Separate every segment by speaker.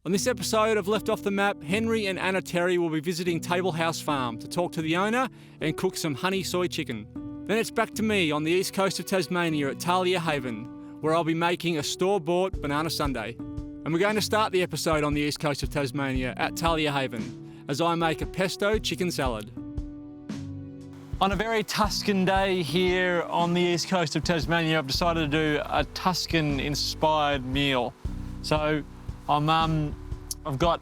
Speaker 1: On this episode of Left Off the Map, Henry and Anna Terry will be visiting Table House Farm to talk to the owner and cook some honey soy chicken. Then it's back to me on the east coast of Tasmania at Talia Haven, where I'll be making a store-bought banana sundae. And we're going to start the episode on the east coast of Tasmania at Talia Haven, as I make a pesto chicken salad. On a very Tuscan day here on the east coast of Tasmania, I've decided to do a Tuscan-inspired meal. So I've got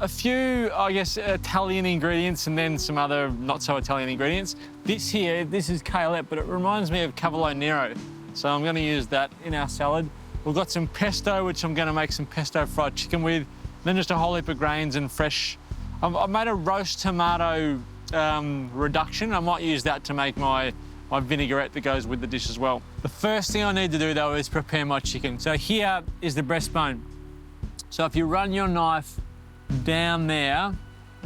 Speaker 1: a few, I guess, Italian ingredients and then some other not-so-Italian ingredients. This is kale, but it reminds me of cavolo nero. So I'm going to use that in our salad. We've got some pesto, which I'm going to make some pesto fried chicken with. Then just a whole heap of grains and fresh. I've made a roast tomato reduction. I might use that to make my vinaigrette that goes with the dish as well. The first thing I need to do, though, is prepare my chicken. So here is the breastbone. So if you run your knife down there,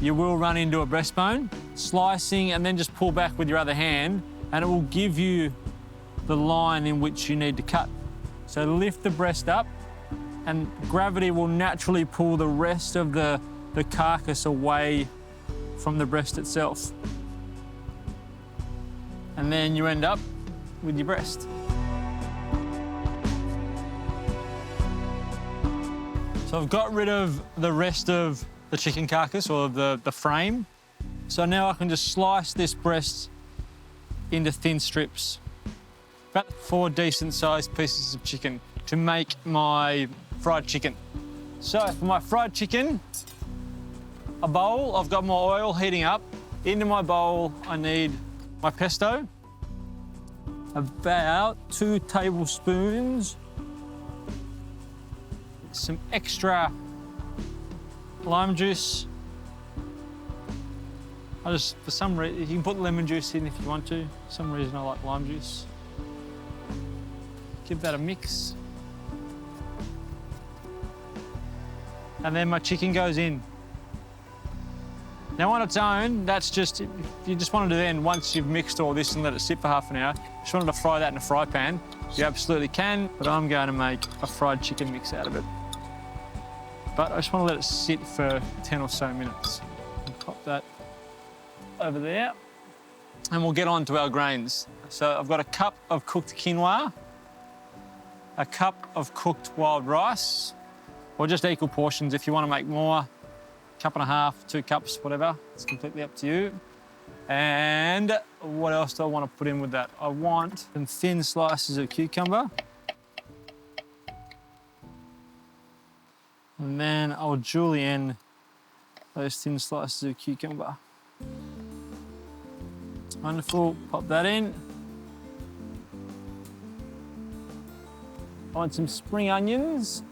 Speaker 1: you will run into a breastbone, slicing and then just pull back with your other hand and it will give you the line in which you need to cut. So lift the breast up and gravity will naturally pull the rest of the carcass away from the breast itself. And then you end up with your breast. So I've got rid of the rest of the chicken carcass or the frame. So now I can just slice this breast into thin strips. About 4 decent sized pieces of chicken to make my fried chicken. So for my fried chicken, a bowl, I've got my oil heating up. Into my bowl, I need my pesto, about 2 tablespoons, some extra lime juice. For some reason, you can put lemon juice in if you want to. For some reason I like lime juice. Give that a mix. And then my chicken goes in. Now on its own, that's just, if you just wanted to then, once you've mixed all this and let it sit for half an hour, just wanted to fry that in a fry pan, you absolutely can, but I'm going to make a fried chicken mix out of it. But I just want to let it sit for 10 or so minutes. And pop that over there. And we'll get on to our grains. So I've got a cup of cooked quinoa, a cup of cooked wild rice, or just equal portions if you want to make more. Cup and a half, 2 cups, whatever. It's completely up to you. And what else do I want to put in with that? I want some thin slices of cucumber. And then I'll julienne those thin slices of cucumber. Wonderful, pop that in. I want some spring onions.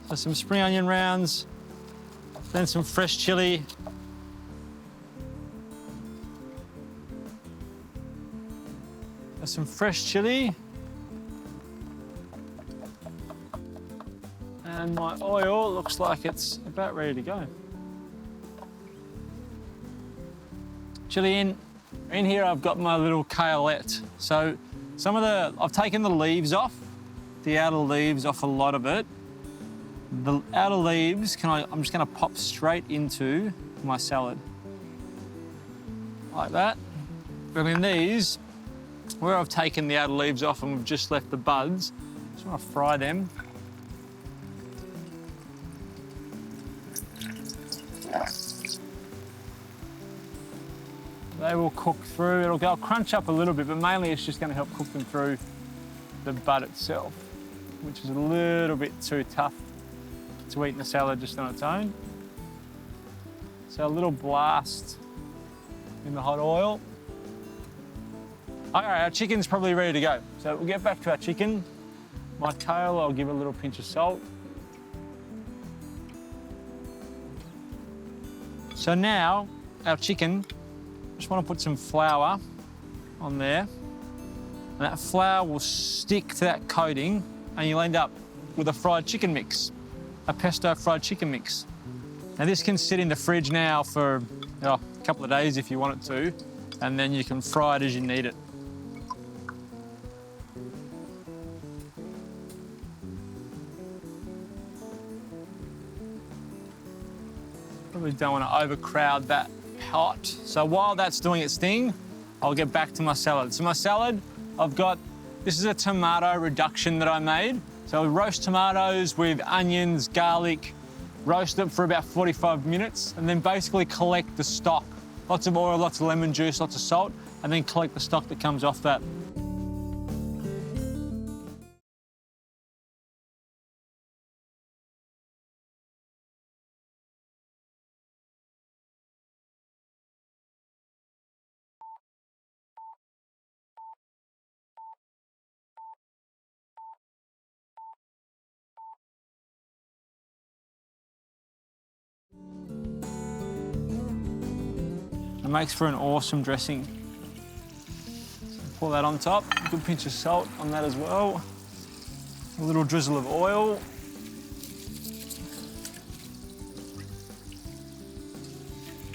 Speaker 1: So some spring onion rounds, then some fresh chilli. Some fresh chilli. And my oil looks like it's about ready to go. Chilli in. In here I've got my little kaleette. So I've taken the leaves off, the outer leaves off a lot of it. The outer leaves, I'm just going to pop straight into my salad. Like that. And then these, where I've taken the outer leaves off and we've just left the buds, just want to fry them. They will cook through. I'll crunch up a little bit, but mainly it's just going to help cook them through the bud itself, which is a little bit too tough to eat in a salad just on its own. So a little blast in the hot oil. All right, our chicken's probably ready to go. So we'll get back to our chicken. My kale, I'll give a little pinch of salt. So now, our chicken, just want to put some flour on there. And that flour will stick to that coating and you'll end up with a fried chicken mix. A pesto fried chicken mix. Now this can sit in the fridge now for a couple of days if you want it to, and then you can fry it as you need it. We don't want to overcrowd that pot. So while that's doing its thing, I'll get back to my salad. So my salad, this is a tomato reduction that I made. So roast tomatoes with onions, garlic, roast it for about 45 minutes, and then basically collect the stock. Lots of oil, lots of lemon juice, lots of salt, and then collect the stock that comes off that. It makes for an awesome dressing. So pour that on top, a good pinch of salt on that as well. A little drizzle of oil.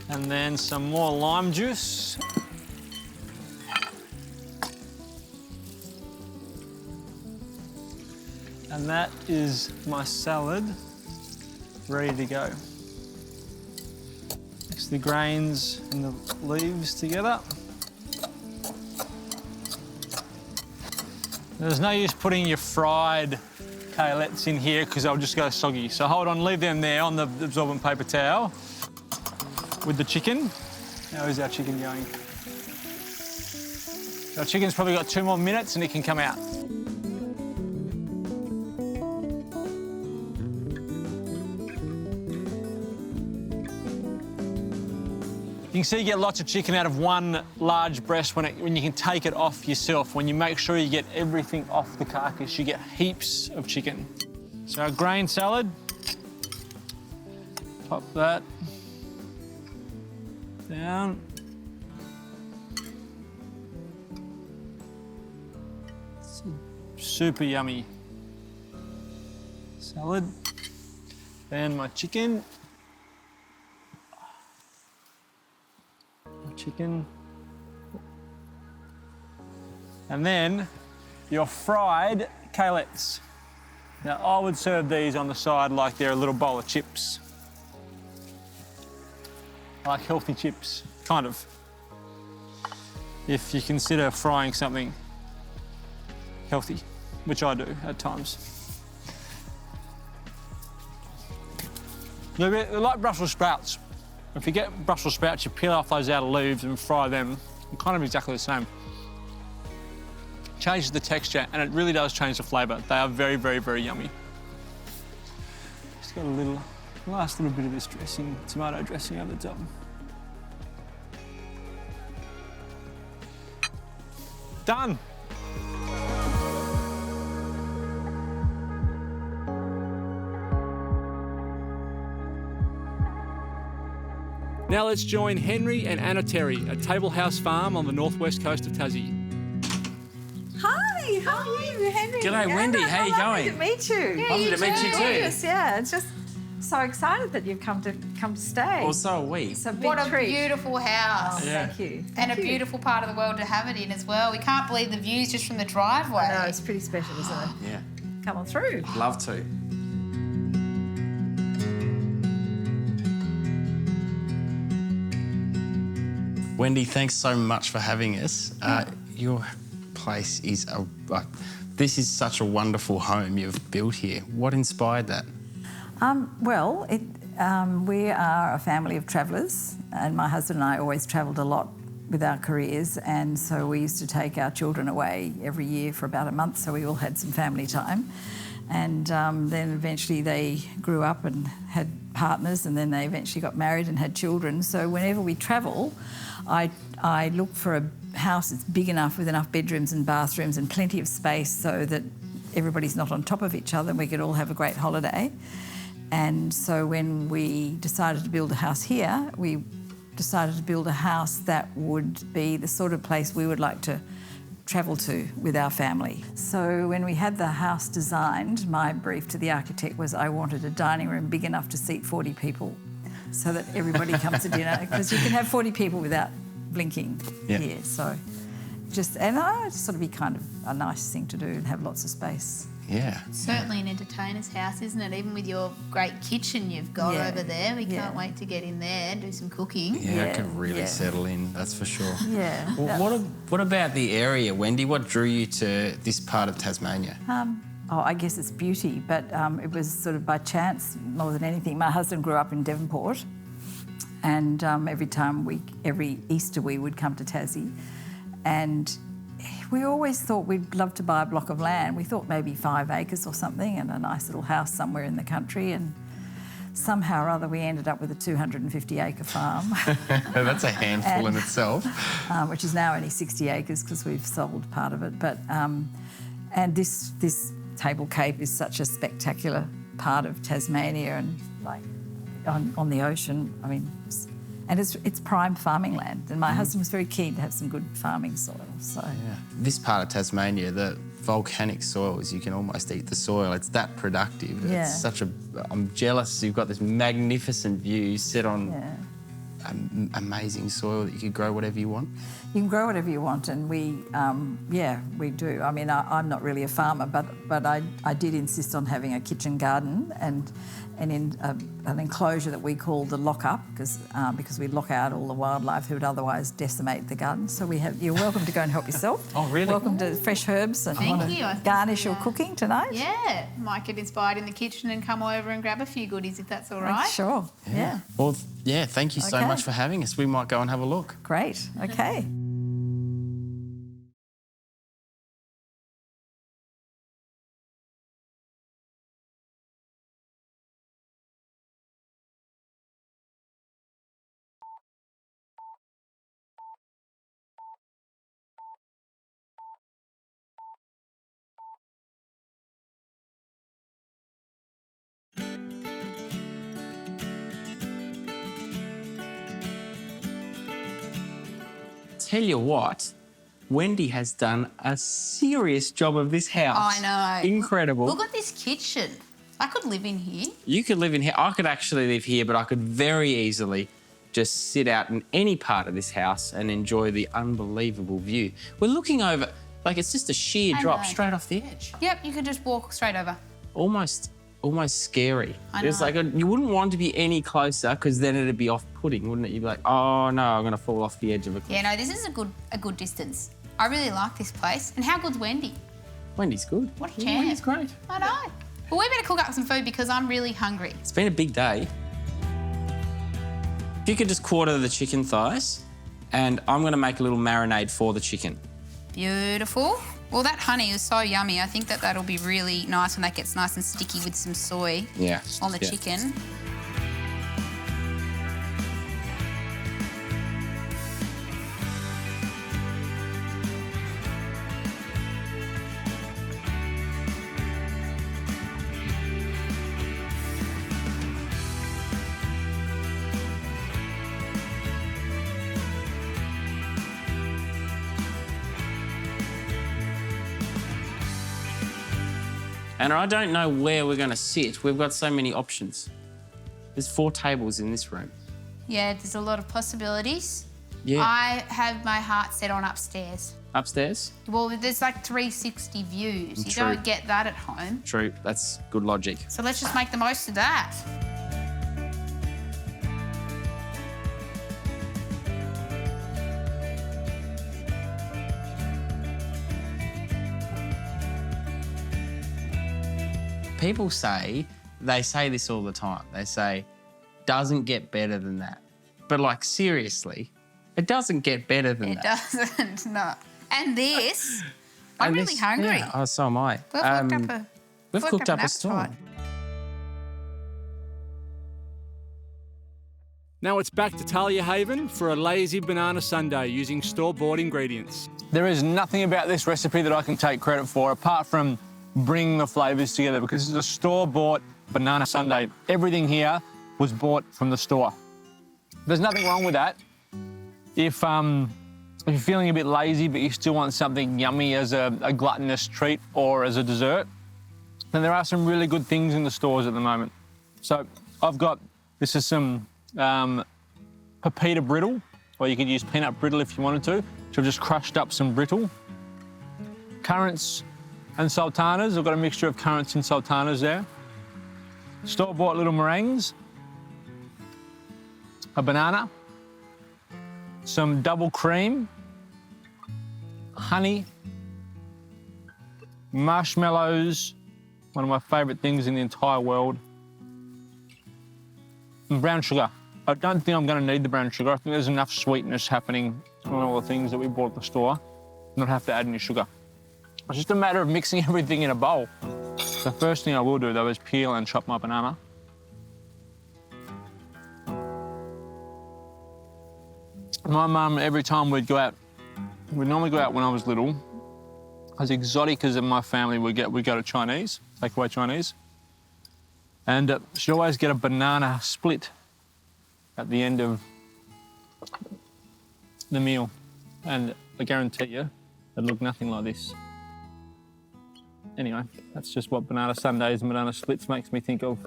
Speaker 1: And then some more lime juice. And that is my salad ready to go. Mix the grains and the leaves together. There's no use putting your fried kale-lets in here because they'll just go soggy. So hold on, leave them there on the absorbent paper towel with the chicken. How is our chicken going? Our chicken's probably got 2 more minutes and it can come out. You can see you get lots of chicken out of one large breast when you can take it off yourself. When you make sure you get everything off the carcass, you get heaps of chicken. So our grain salad, pop that down. It's super yummy salad. Then my chicken. Chicken. And then your fried kale-lets. Now, I would serve these on the side like they're a little bowl of chips. Like healthy chips, kind of. If you consider frying something healthy, which I do at times. They're like Brussels sprouts. If you get Brussels sprouts, you peel off those outer leaves and fry them. They're kind of exactly the same. Changes the texture, and it really does change the flavour. They are very, very, very yummy. Just got a last little bit of this dressing, tomato dressing over the top. Done. Now let's join Henry and Anna Terry at Table House Farm on the northwest coast of Tassie.
Speaker 2: Hi, how are you, Henry?
Speaker 3: G'day, Wendy. How you going?
Speaker 2: Lovely to meet you.
Speaker 3: Yeah, lovely to meet you too.
Speaker 2: Yes, yeah, it's just so excited that you've come to stay.
Speaker 3: Well, so are we.
Speaker 2: It's a big
Speaker 4: What a
Speaker 2: treat.
Speaker 4: beautiful house.
Speaker 2: Oh,
Speaker 3: Yeah.
Speaker 2: Thank you.
Speaker 4: And
Speaker 2: Thank
Speaker 4: a
Speaker 2: you.
Speaker 4: beautiful part of the world to have it in as well. We can't believe the views just from the driveway.
Speaker 2: I know, it's pretty special, isn't it?
Speaker 3: Yeah,
Speaker 2: Come on through.
Speaker 3: love to. Wendy, thanks so much for having us. Your place is this is such a wonderful home you've built here. What inspired that?
Speaker 2: We are a family of travellers, and my husband and I always travelled a lot with our careers, and so we used to take our children away every year for about a month, so we all had some family time. And then eventually they grew up and had partners, and then they eventually got married and had children. So whenever we travel, I look for a house that's big enough with enough bedrooms and bathrooms and plenty of space so that everybody's not on top of each other and we could all have a great holiday. And so when we decided to build a house here, we decided to build a house that would be the sort of place we would like to travel to with our family. So when we had the house designed, my brief to the architect was I wanted a dining room big enough to seat 40 people so that everybody comes to dinner, because you can have 40 people without blinking here. So just sort of be kind of a nice thing to do and have lots of space.
Speaker 3: Yeah.
Speaker 4: Certainly an entertainer's house, isn't it? Even with your great kitchen you've got
Speaker 2: Yeah.
Speaker 4: over there. We can't wait to get in there and do some cooking.
Speaker 3: Yeah, I could really settle in, that's for sure.
Speaker 2: Yeah.
Speaker 3: Well, what about the area, Wendy? What drew you to this part of Tasmania?
Speaker 2: I guess it's beauty, but it was sort of by chance more than anything. My husband grew up in Devonport, and every Easter we would come to Tassie, and we always thought we'd love to buy a block of land. We thought maybe 5 acres or something and a nice little house somewhere in the country, and somehow or other we ended up with a 250-acre farm.
Speaker 3: That's a handful in itself.
Speaker 2: Which is now only 60 acres because we've sold part of it. But and this Table Cape is such a spectacular part of Tasmania, and like on the ocean. I mean, and it's prime farming land. And my husband was very keen to have some good farming soil. So
Speaker 3: Yeah. This part of Tasmania, the volcanic soils, you can almost eat the soil. It's that productive.
Speaker 2: Yeah.
Speaker 3: It's such a... I'm jealous you've got this magnificent view set on amazing soil that you could grow whatever you want.
Speaker 2: you can grow whatever you want, and we do. I mean, I'm not really a farmer, but I did insist on having a kitchen garden and in an enclosure that we call the lock-up because we lock out all the wildlife who would otherwise decimate the garden. So you're welcome to go and help yourself.
Speaker 3: Oh, really?
Speaker 2: Welcome to fresh herbs and
Speaker 4: Thank you.
Speaker 2: garnish your cooking tonight.
Speaker 4: Yeah, might get inspired in the kitchen and come over and grab a few goodies if that's all right.
Speaker 2: Sure, yeah.
Speaker 3: Well, yeah, thank you so
Speaker 2: Okay.
Speaker 3: much for having us. We might go and have a look.
Speaker 2: Great, okay.
Speaker 3: Tell you what, Wendy has done a serious job of this house.
Speaker 4: I know.
Speaker 3: Incredible.
Speaker 4: Look at this kitchen. I could live in here.
Speaker 3: You could live in here. I could actually live here, but I could very easily just sit out in any part of this house and enjoy the unbelievable view. We're looking over, like it's just a sheer
Speaker 4: I
Speaker 3: drop
Speaker 4: know.
Speaker 3: straight off the edge.
Speaker 4: Yep, you could just walk straight over.
Speaker 3: Almost scary.
Speaker 4: I
Speaker 3: It's
Speaker 4: know.
Speaker 3: like you wouldn't want to be any closer because then it'd be off-putting, wouldn't it? You'd be like, oh no, I'm going to fall off the edge of a cliff.
Speaker 4: Yeah, no, this is a good distance. I really like this place. And how good's Wendy?
Speaker 3: Wendy's good.
Speaker 4: What a
Speaker 3: Yeah,
Speaker 4: champ.
Speaker 3: Wendy's great.
Speaker 4: I know. Well, we better cook up some food because I'm really hungry.
Speaker 3: It's been a big day. If you could just quarter the chicken thighs, and I'm going to make a little marinade for the chicken.
Speaker 4: Beautiful. Well, that honey is so yummy. I think that'll be really nice when that gets nice and sticky with some soy
Speaker 3: Yeah.
Speaker 4: on the
Speaker 3: yeah.
Speaker 4: chicken.
Speaker 3: And I don't know where we're going to sit. We've got so many options. There's 4 tables in this room.
Speaker 4: Yeah, there's a lot of possibilities.
Speaker 3: Yeah.
Speaker 4: I have my heart set on upstairs.
Speaker 3: Upstairs?
Speaker 4: Well, there's like 360 views. You
Speaker 3: True.
Speaker 4: don't get that at home.
Speaker 3: True. That's good logic.
Speaker 4: So let's just make the most of that.
Speaker 3: People say this all the time. They say, doesn't get better than that. But like, seriously, it doesn't get better than
Speaker 4: It
Speaker 3: that.
Speaker 4: doesn't, no. And this, I'm
Speaker 3: And
Speaker 4: really
Speaker 3: this-
Speaker 4: hungry.
Speaker 3: Yeah. Oh, so am I.
Speaker 4: We've cooked up
Speaker 3: a
Speaker 4: an
Speaker 3: storm.
Speaker 4: appetite.
Speaker 1: Now it's back to Talia Haven for a lazy banana sundae using store-bought ingredients.
Speaker 5: There is nothing about this recipe that I can take credit for apart from bringing the flavours together because it's a store-bought banana sundae. Everything here was bought from the store. There's nothing wrong with that. If you're feeling a bit lazy but you still want something yummy as a gluttonous treat or as a dessert, then there are some really good things in the stores at the moment. So this is some pepita brittle, or you could use peanut brittle if you wanted to. which I've just crushed up some brittle. Currants and sultanas. I've got a mixture of currants and sultanas there. Store-bought little meringues. A banana. Some double cream. Honey. Marshmallows. One of my favourite things in the entire world. And brown sugar. I don't think I'm going to need the brown sugar. I think there's enough sweetness happening on all the things that we bought at the store. Not have to add any sugar. It's just a matter of mixing everything in a bowl. The first thing I will do though is peel and chop my banana. My mum, every time we'd go out, we'd normally go out when I was little. As exotic as in my family, we'd go to Chinese, takeaway Chinese. And she'd always get a banana split at the end of the meal. And I guarantee you, it looked nothing like this. Anyway, that's just what banana sundaes and banana splits makes me think of.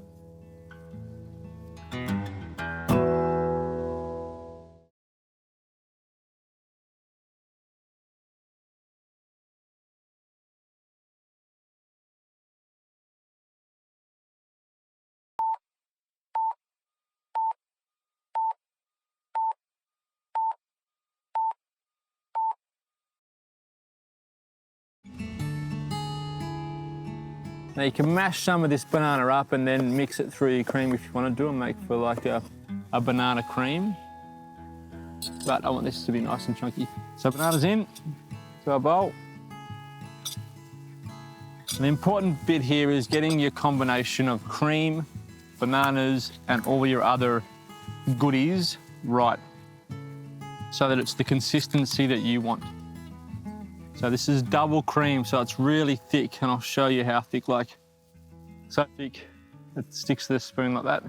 Speaker 5: Now you can mash some of this banana up and then mix it through your cream if you want to do and make for like a banana cream. But I want this to be nice and chunky. So bananas in to our bowl. And the important bit here is getting your combination of cream, bananas, and all your other goodies right, so that it's the consistency that you want. So this is double cream, so it's really thick, and I'll show you how thick, like so thick it sticks to the spoon like that.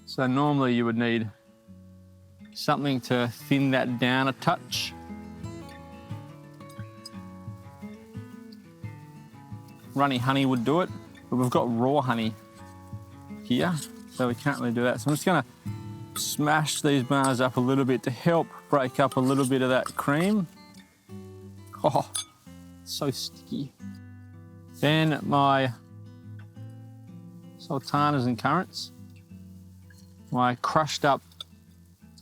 Speaker 5: So normally you would need something to thin that down a touch. Runny honey would do it, but we've got raw honey here, so we can't really do that. So I'm just gonna smash these bananas up a little bit to help break up a little bit of that cream. Oh, so sticky. Then my sultanas and currants, my crushed up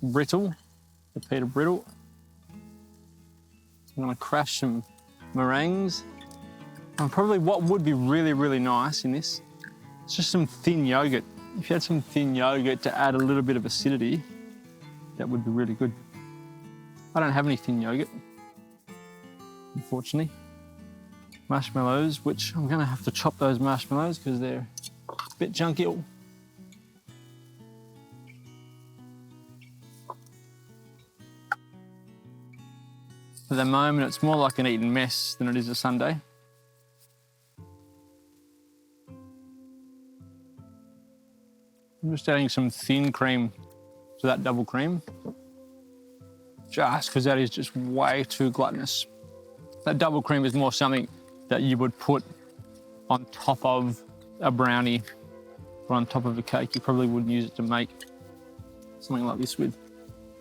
Speaker 5: brittle, the pita brittle. I'm gonna crush some meringues. And probably what would be really, really nice in this, it's just some thin yogurt. If you had some thin yogurt to add a little bit of acidity, that would be really good. I don't have any thin yogurt, unfortunately. Marshmallows, which I'm gonna have to chop those marshmallows because they're a bit chunky. At the moment, it's more like an eaten mess than it is a sundae. I'm just adding some thin cream to that double cream, just because that is just way too gluttonous. That double cream is more something that you would put on top of a brownie or on top of a cake. You probably wouldn't use it to make something like this with.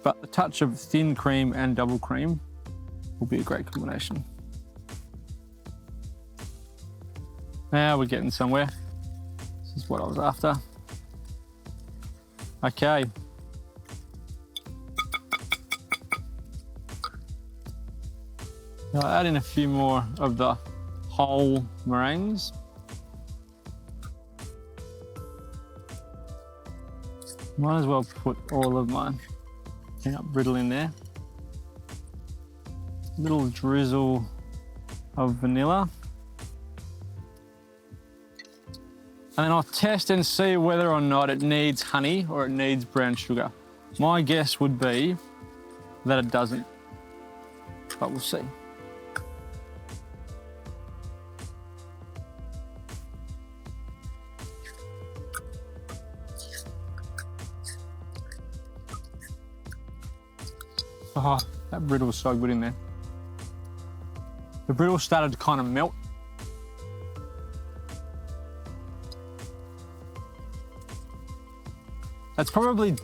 Speaker 5: But the touch of thin cream and double cream will be a great combination. Now we're getting somewhere. This is what I was after. Okay. I'll add in a few more of the whole meringues. Might as well put all of my peanut brittle in there. A little drizzle of vanilla. And then I'll test and see whether or not it needs honey or it needs brown sugar. My guess would be that it doesn't, but we'll see. Oh, that brittle was so good in there. The brittle started to kind of melt. That's probably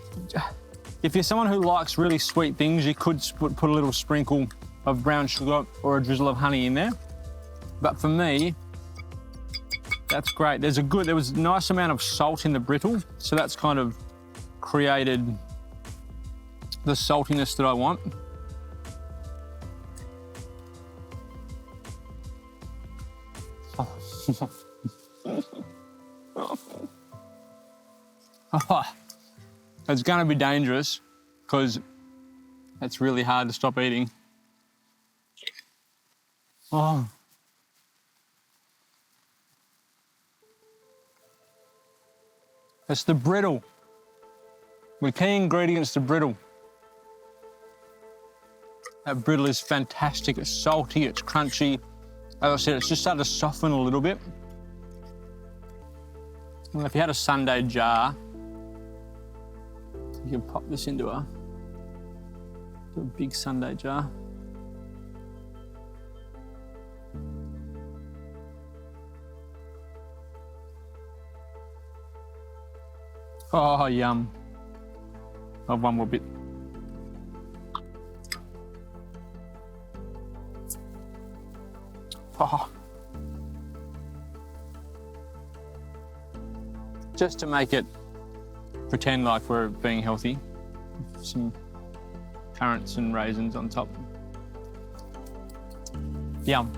Speaker 5: If you're someone who likes really sweet things, you could put a little sprinkle of brown sugar or a drizzle of honey in there. But for me, that's great. There was a nice amount of salt in the brittle, so that's kind of created the saltiness that I want. Oh, it's going to be dangerous because it's really hard to stop eating. Oh. It's the brittle. The key ingredient's the brittle. That brittle is fantastic. It's salty, it's crunchy. As I said, it's just started to soften a little bit. And if you had a sundae jar, you can pop this into a big sundae jar. Oh, yum. I'll have one more bit. Oh. Just to make it pretend like we're being healthy, some currants and raisins on top. Yum.